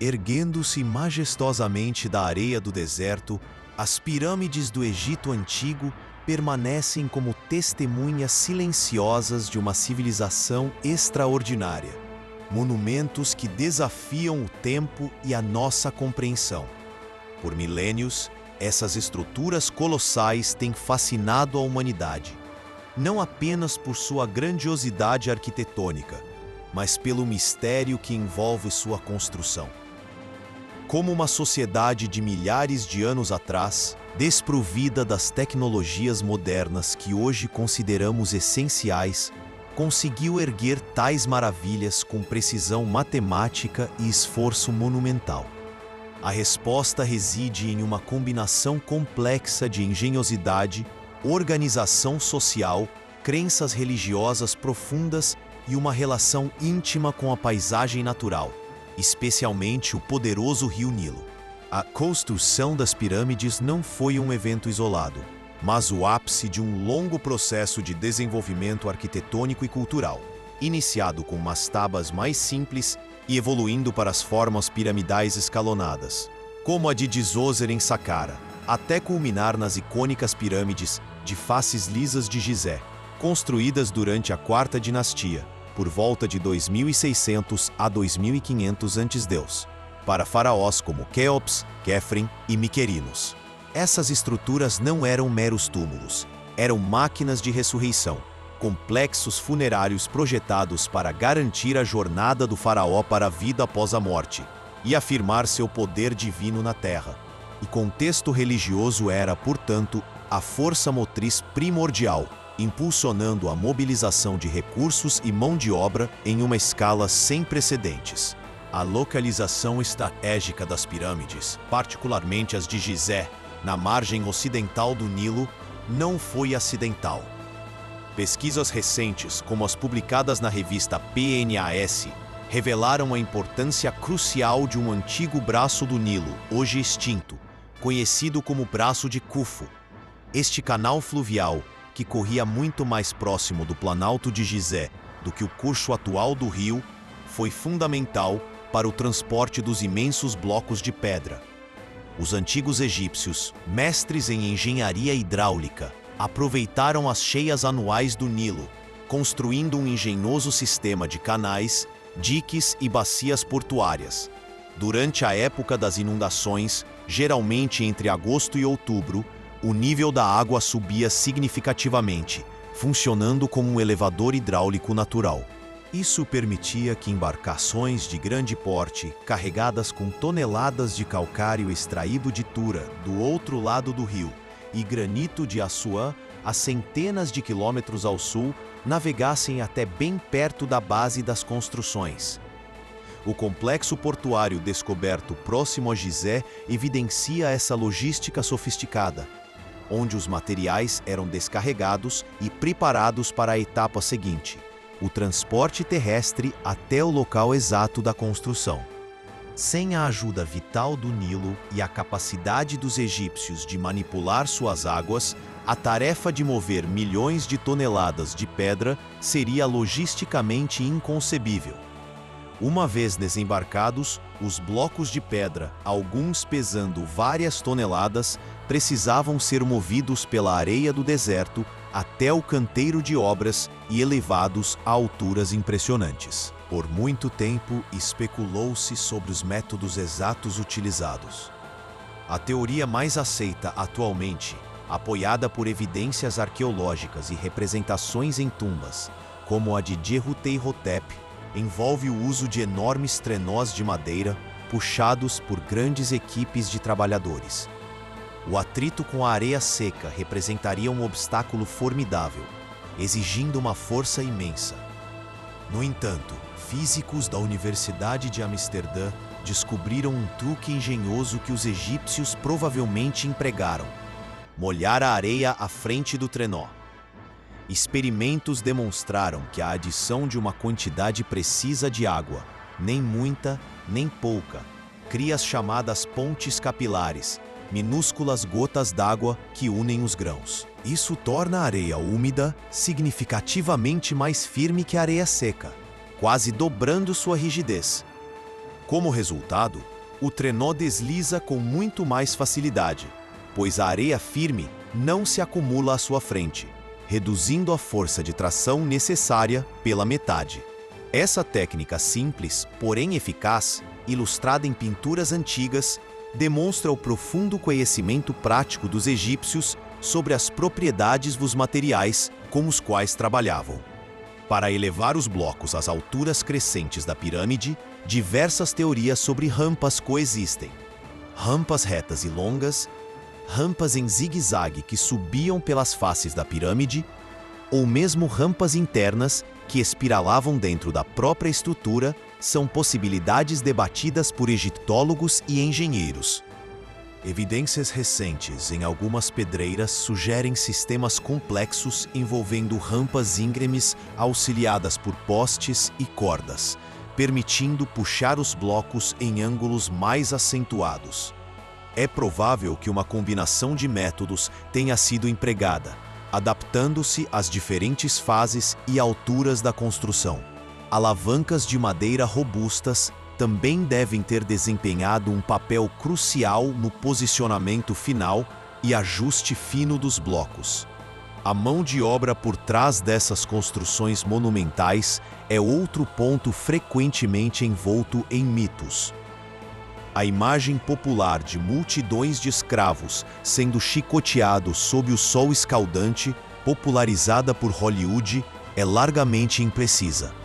Erguendo-se majestosamente da areia do deserto, as pirâmides do Egito Antigo permanecem como testemunhas silenciosas de uma civilização extraordinária. Monumentos que desafiam o tempo e a nossa compreensão. Por milênios, essas estruturas colossais têm fascinado a humanidade, não apenas por sua grandiosidade arquitetônica, mas pelo mistério que envolve sua construção. Como uma sociedade de milhares de anos atrás, desprovida das tecnologias modernas que hoje consideramos essenciais, conseguiu erguer tais maravilhas com precisão matemática e esforço monumental. A resposta reside em uma combinação complexa de engenhosidade, organização social, crenças religiosas profundas e uma relação íntima com a paisagem natural, especialmente o poderoso rio Nilo. A construção das pirâmides não foi um evento isolado, mas o ápice de um longo processo de desenvolvimento arquitetônico e cultural, iniciado com mastabas mais simples e evoluindo para as formas piramidais escalonadas, como a de Djoser em Saqqara, até culminar nas icônicas pirâmides de faces lisas de Gizé, construídas durante a Quarta Dinastia, por volta de 2600 a 2500 a.C., para faraós como Quéops, Quéfren e Miquerinos. Essas estruturas não eram meros túmulos, eram máquinas de ressurreição, complexos funerários projetados para garantir a jornada do faraó para a vida após a morte e afirmar seu poder divino na terra. E contexto religioso era, portanto, a força motriz primordial, impulsionando a mobilização de recursos e mão de obra em uma escala sem precedentes. A localização estratégica das pirâmides, particularmente as de Gizé, na margem ocidental do Nilo, não foi acidental. Pesquisas recentes, como as publicadas na revista PNAS, revelaram a importância crucial de um antigo braço do Nilo, hoje extinto, conhecido como Braço de Khufu. Este canal fluvial, que corria muito mais próximo do Planalto de Gizé do que o curso atual do rio, foi fundamental para o transporte dos imensos blocos de pedra. Os antigos egípcios, mestres em engenharia hidráulica, aproveitaram as cheias anuais do Nilo, construindo um engenhoso sistema de canais, diques e bacias portuárias. Durante a época das inundações, geralmente entre agosto e outubro, o nível da água subia significativamente, funcionando como um elevador hidráulico natural. Isso permitia que embarcações de grande porte, carregadas com toneladas de calcário extraído de Tura, do outro lado do rio, e granito de Assuã, a centenas de quilômetros ao sul, navegassem até bem perto da base das construções. O complexo portuário descoberto próximo a Gizé evidencia essa logística sofisticada, onde os materiais eram descarregados e preparados para a etapa seguinte, o transporte terrestre até o local exato da construção. Sem a ajuda vital do Nilo e a capacidade dos egípcios de manipular suas águas, a tarefa de mover milhões de toneladas de pedra seria logisticamente inconcebível. Uma vez desembarcados, os blocos de pedra, alguns pesando várias toneladas, precisavam ser movidos pela areia do deserto até o canteiro de obras e elevados a alturas impressionantes. Por muito tempo, especulou-se sobre os métodos exatos utilizados. A teoria mais aceita atualmente, apoiada por evidências arqueológicas e representações em tumbas, como a de Djehutei-Hotep, envolve o uso de enormes trenós de madeira puxados por grandes equipes de trabalhadores. O atrito com a areia seca representaria um obstáculo formidável, exigindo uma força imensa. No entanto, físicos da Universidade de Amsterdã descobriram um truque engenhoso que os egípcios provavelmente empregaram: molhar a areia à frente do trenó. Experimentos demonstraram que a adição de uma quantidade precisa de água, nem muita, nem pouca, cria as chamadas pontes capilares, minúsculas gotas d'água que unem os grãos. Isso torna a areia úmida significativamente mais firme que a areia seca, quase dobrando sua rigidez. Como resultado, o trenó desliza com muito mais facilidade, pois a areia firme não se acumula à sua frente, reduzindo a força de tração necessária pela metade. Essa técnica simples, porém eficaz, ilustrada em pinturas antigas, demonstra o profundo conhecimento prático dos egípcios sobre as propriedades dos materiais com os quais trabalhavam. Para elevar os blocos às alturas crescentes da pirâmide, diversas teorias sobre rampas coexistem. Rampas retas e longas, rampas em zigue-zague que subiam pelas faces da pirâmide, ou mesmo rampas internas que espiralavam dentro da própria estrutura, são possibilidades debatidas por egiptólogos e engenheiros. Evidências recentes em algumas pedreiras sugerem sistemas complexos envolvendo rampas íngremes auxiliadas por postes e cordas, permitindo puxar os blocos em ângulos mais acentuados. É provável que uma combinação de métodos tenha sido empregada, adaptando-se às diferentes fases e alturas da construção. Alavancas de madeira robustas também devem ter desempenhado um papel crucial no posicionamento final e ajuste fino dos blocos. A mão de obra por trás dessas construções monumentais é outro ponto frequentemente envolto em mitos. A imagem popular de multidões de escravos sendo chicoteados sob o sol escaldante, popularizada por Hollywood, é largamente imprecisa.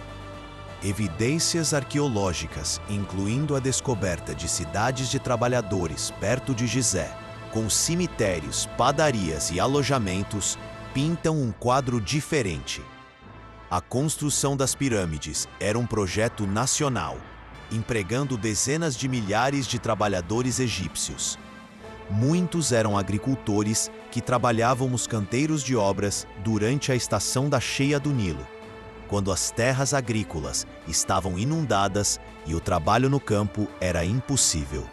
Evidências arqueológicas, incluindo a descoberta de cidades de trabalhadores perto de Gizé, com cemitérios, padarias e alojamentos, pintam um quadro diferente. A construção das pirâmides era um projeto nacional, empregando dezenas de milhares de trabalhadores egípcios. Muitos eram agricultores que trabalhavam nos canteiros de obras durante a estação da cheia do Nilo, quando as terras agrícolas estavam inundadas e o trabalho no campo era impossível.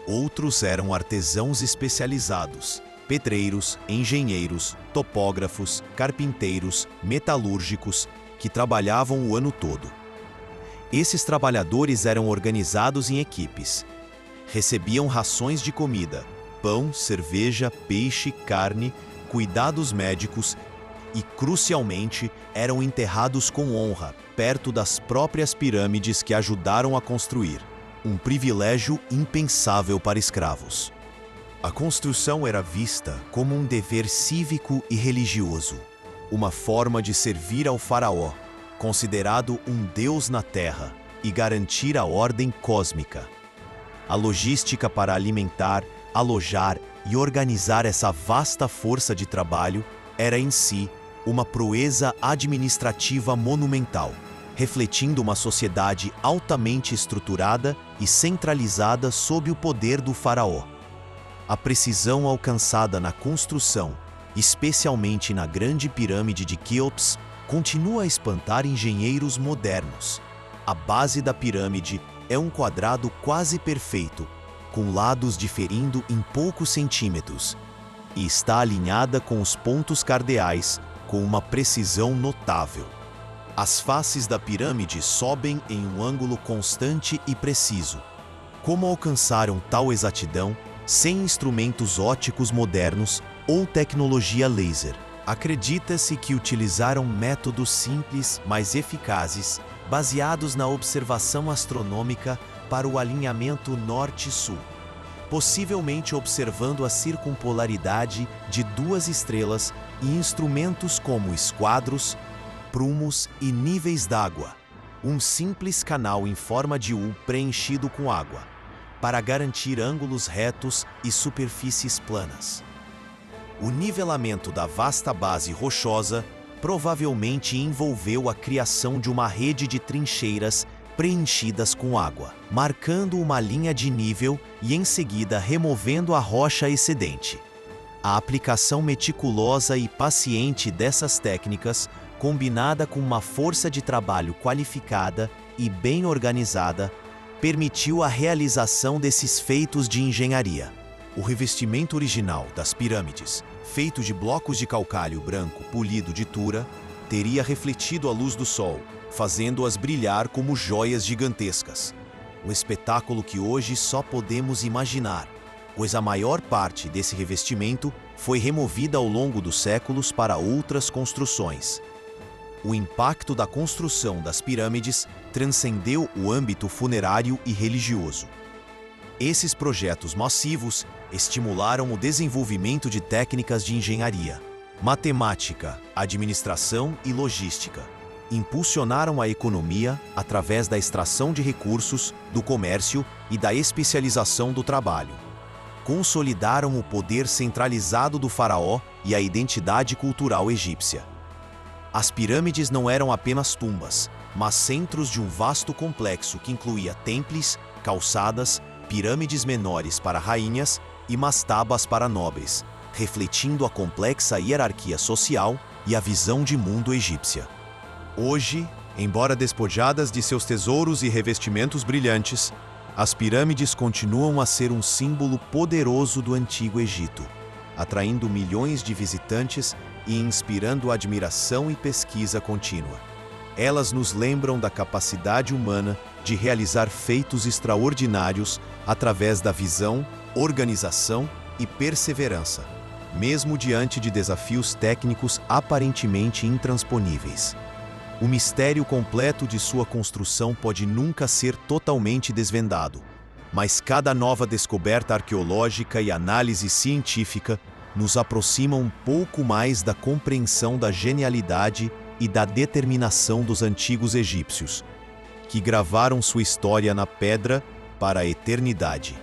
Outros eram artesãos especializados, pedreiros, engenheiros, topógrafos, carpinteiros, metalúrgicos, que trabalhavam o ano todo. Esses trabalhadores eram organizados em equipes. Recebiam rações de comida, pão, cerveja, peixe, carne, cuidados médicos e, crucialmente, eram enterrados com honra, perto das próprias pirâmides que ajudaram a construir, um privilégio impensável para escravos. A construção era vista como um dever cívico e religioso, uma forma de servir ao faraó, considerado um deus na terra, e garantir a ordem cósmica. A logística para alimentar, alojar e organizar essa vasta força de trabalho era em si uma proeza administrativa monumental, refletindo uma sociedade altamente estruturada e centralizada sob o poder do faraó. A precisão alcançada na construção, especialmente na Grande Pirâmide de Quéops, continua a espantar engenheiros modernos. A base da pirâmide é um quadrado quase perfeito, com lados diferindo em poucos centímetros, e está alinhada com os pontos cardeais com uma precisão notável. As faces da pirâmide sobem em um ângulo constante e preciso. Como alcançaram tal exatidão sem instrumentos ópticos modernos ou tecnologia laser? Acredita-se que utilizaram métodos simples, mas eficazes, baseados na observação astronômica para o alinhamento norte-sul, possivelmente observando a circumpolaridade de duas estrelas e instrumentos como esquadros, prumos e níveis d'água, um simples canal em forma de U preenchido com água, para garantir ângulos retos e superfícies planas. O nivelamento da vasta base rochosa provavelmente envolveu a criação de uma rede de trincheiras preenchidas com água, marcando uma linha de nível e em seguida removendo a rocha excedente. A aplicação meticulosa e paciente dessas técnicas, combinada com uma força de trabalho qualificada e bem organizada, permitiu a realização desses feitos de engenharia. O revestimento original das pirâmides, feito de blocos de calcário branco polido de Tura, teria refletido a luz do sol, fazendo-as brilhar como joias gigantescas. um espetáculo que hoje só podemos imaginar, pois a maior parte desse revestimento foi removida ao longo dos séculos para outras construções. O impacto da construção das pirâmides transcendeu o âmbito funerário e religioso. Esses projetos massivos estimularam o desenvolvimento de técnicas de engenharia, matemática, administração e logística. Impulsionaram a economia através da extração de recursos, do comércio e da especialização do trabalho. Consolidaram o poder centralizado do faraó e a identidade cultural egípcia. As pirâmides não eram apenas tumbas, mas centros de um vasto complexo que incluía templos, calçadas, pirâmides menores para rainhas e mastabas para nobres, refletindo a complexa hierarquia social e a visão de mundo egípcia. Hoje, embora despojadas de seus tesouros e revestimentos brilhantes, as pirâmides continuam a ser um símbolo poderoso do Antigo Egito, atraindo milhões de visitantes e inspirando admiração e pesquisa contínua. Elas nos lembram da capacidade humana de realizar feitos extraordinários através da visão, organização e perseverança, mesmo diante de desafios técnicos aparentemente intransponíveis. O mistério completo de sua construção pode nunca ser totalmente desvendado, mas cada nova descoberta arqueológica e análise científica nos aproxima um pouco mais da compreensão da genialidade e da determinação dos antigos egípcios, que gravaram sua história na pedra para a eternidade.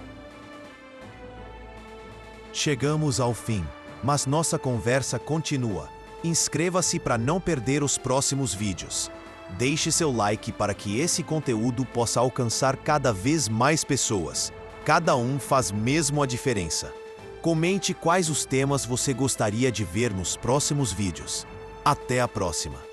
Chegamos ao fim, mas nossa conversa continua. Inscreva-se para não perder os próximos vídeos. Deixe seu like para que esse conteúdo possa alcançar cada vez mais pessoas. Cada um faz mesmo a diferença. Comente quais os temas você gostaria de ver nos próximos vídeos. Até a próxima!